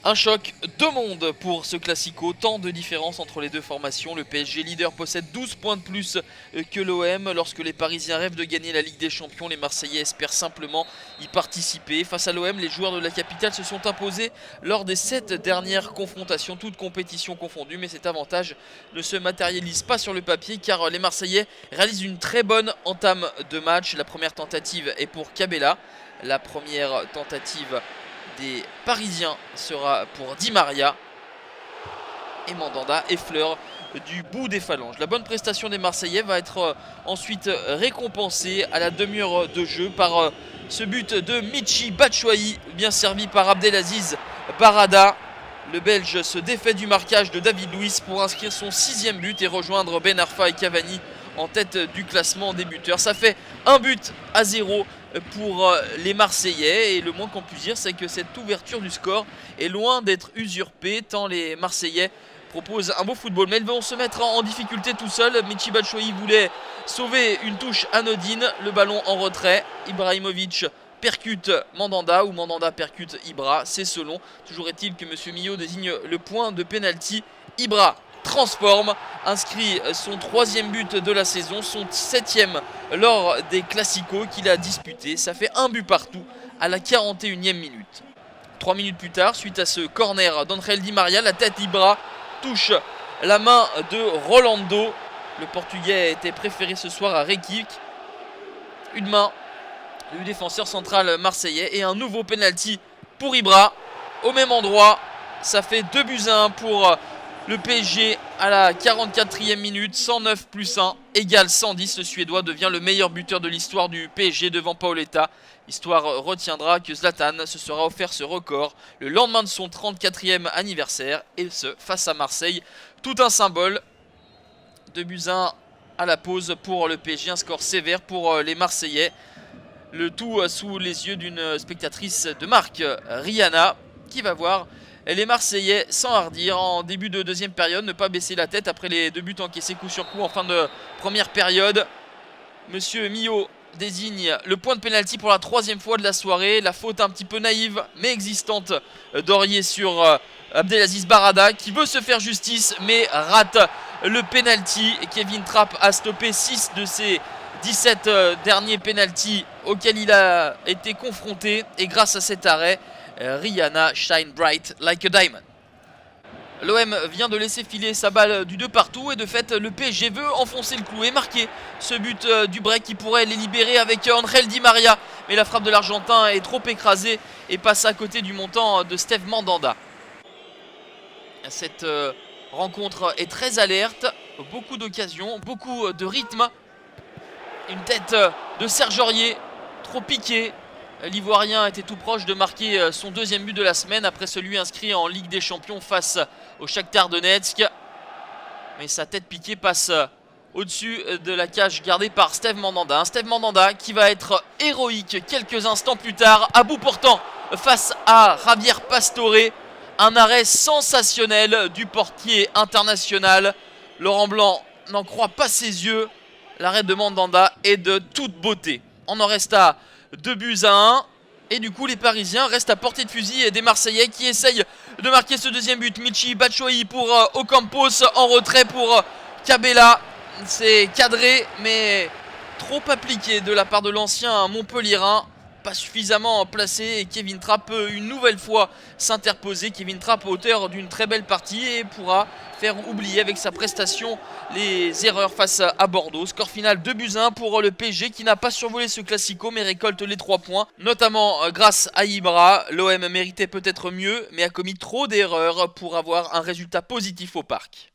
Un choc de monde pour ce Classico, tant de différence entre les deux formations. Le PSG leader possède 12 points de plus que l'OM. Lorsque les Parisiens rêvent de gagner la Ligue des Champions, les Marseillais espèrent simplement y participer. Face à l'OM, les joueurs de la capitale se sont imposés lors des 7 dernières confrontations, toutes compétitions confondues. Mais cet avantage ne se matérialise pas sur le papier car les Marseillais réalisent une très bonne entame de match. La première tentative est pour Cabella. La première tentative des Parisiens sera pour Di Maria et Mandanda effleure du bout des phalanges. La bonne prestation des Marseillais va être ensuite récompensée à la demi-heure de jeu par ce but de Michy Batshuayi, bien servi par Abdelaziz Barada. Le Belge se défait du marquage de David Luiz pour inscrire son 6e but et rejoindre Ben Arfa et Cavani en tête du classement des buteurs. Ça fait 1-0 pour les Marseillais et le moins qu'on puisse dire, c'est que cette ouverture du score est loin d'être usurpée tant les Marseillais proposent un beau football. Mais ils vont se mettre en difficulté tout seuls. Michy Batshuayi voulait sauver une touche anodine, le ballon en retrait. Ibrahimovic percute Mandanda ou Mandanda percute Ibra, c'est selon. Toujours est-il que M. Millot désigne le point de pénalty. Ibra transforme, inscrit son 3e but de la saison, son 7e lors des Classicos qu'il a disputé. Ça fait un but partout à la 41e minute. 3 minutes plus tard, suite à ce corner d'Angel Di Maria, la tête d'Ibra touche la main de Rolando. Le Portugais était préféré ce soir à Rekik. Une main du défenseur central marseillais et un nouveau penalty pour Ibra au même endroit. Ça fait 2-1 pour le PSG à la 44e minute. 109 plus 1 égale 110. Le Suédois devient le meilleur buteur de l'histoire du PSG devant Paoletta. L'histoire retiendra que Zlatan se sera offert ce record le lendemain de son 34e anniversaire et ce face à Marseille. Tout un symbole. 2-1 à la pause pour le PSG. Un score sévère pour les Marseillais. Le tout sous les yeux d'une spectatrice de marque, Rihanna, qui va voir les Marseillais s'enhardir en début de deuxième période, ne pas baisser la tête après les 2 buts encaissés coup sur coup en fin de première période. Monsieur Millot désigne le point de pénalty pour la 3e fois de la soirée. La faute un petit peu naïve mais existante d'Aurier sur Abdelaziz Barada qui veut se faire justice mais rate le pénalty. Kevin Trapp a stoppé 6 de ses 17 derniers pénaltys auxquels il a été confronté et grâce à cet arrêt, Rihanna shine bright like a diamond. L'OM vient de laisser filer sa balle du 2 partout et de fait le PSG veut enfoncer le clou et marquer ce but du break qui pourrait les libérer avec Angel Di Maria. Mais la frappe de l'Argentin est trop écrasée et passe à côté du montant de Steve Mandanda. Cette rencontre est très alerte, beaucoup d'occasions, beaucoup de rythme. Une tête de Serge Aurier, trop piqué. L'Ivoirien était tout proche de marquer son 2e but de la semaine après celui inscrit en Ligue des Champions face au Shakhtar Donetsk. Mais sa tête piquée passe au-dessus de la cage gardée par Steve Mandanda. Un Steve Mandanda qui va être héroïque quelques instants plus tard, à bout portant face à Javier Pastore. Un arrêt sensationnel du portier international. Laurent Blanc n'en croit pas ses yeux. L'arrêt de Mandanda est de toute beauté. On en reste à 2-1. Et du coup, les Parisiens restent à portée de fusil et des Marseillais qui essayent de marquer ce 2e but. Michy Batshuayi pour Ocampos, en retrait pour Cabella. C'est cadré, mais trop appliqué de la part de l'ancien Montpellierin. Pas suffisamment placé et Kevin Trapp peut une nouvelle fois s'interposer. Kevin Trapp, auteur d'une très belle partie, et pourra faire oublier avec sa prestation les erreurs face à Bordeaux. Score final 2-1 pour le PSG qui n'a pas survolé ce Classico mais récolte les 3 points, notamment grâce à Ibra. L'OM méritait peut-être mieux mais a commis trop d'erreurs pour avoir un résultat positif au parc.